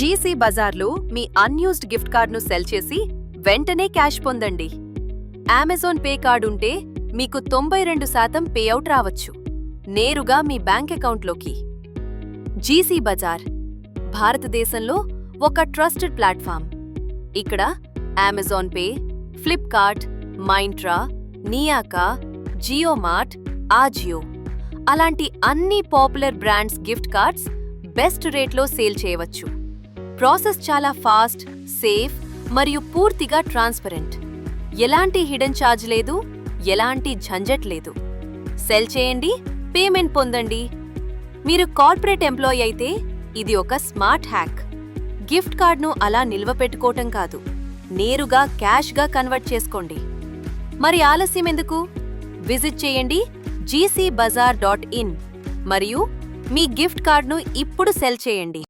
GC బజార్లో మీ unused gift కార్డ్ను cell చేసి వెంటనే క్యాష్ పొందండి. అమెజాన్ పే కార్డ్ ఉంటే మీకు 92% పేఅవుట్ రావచ్చు, నేరుగా మీ బ్యాంక్ అకౌంట్లోకి. జీసీ బజార్ భారతదేశంలో ఒక ట్రస్టెడ్ ప్లాట్ఫామ్. ఇక్కడ Amazon Pay, Flipkart, Myntra, Nykaa, Jio Mart, Ajio అలాంటి అన్ని popular brands gift cards best రేట్లో సేల్ చేయవచ్చు. ప్రాసెస్ చాలా ఫాస్ట్, సేఫ్ మరియు పూర్తిగా ట్రాన్స్పరెంట్. ఎలాంటి హిడెన్ ఛార్జ్ లేదు, ఎలాంటి ఝంజట్ లేదు. సెల్ చేయండి, పేమెంట్ పొందండి. మీరు కార్పొరేట్ ఎంప్లాయీ అయితే ఇది ఒక స్మార్ట్ హ్యాక్. గిఫ్ట్ కార్డ్ను అలా నిల్వ పెట్టుకోవటం కాదు, నేరుగా క్యాష్గా కన్వర్ట్ చేసుకోండి. మరి ఆలస్యం ఎందుకు? విజిట్ చేయండి gcbazaar.in మరియు మీ గిఫ్ట్ కార్డ్ను ఇప్పుడు సెల్ చేయండి.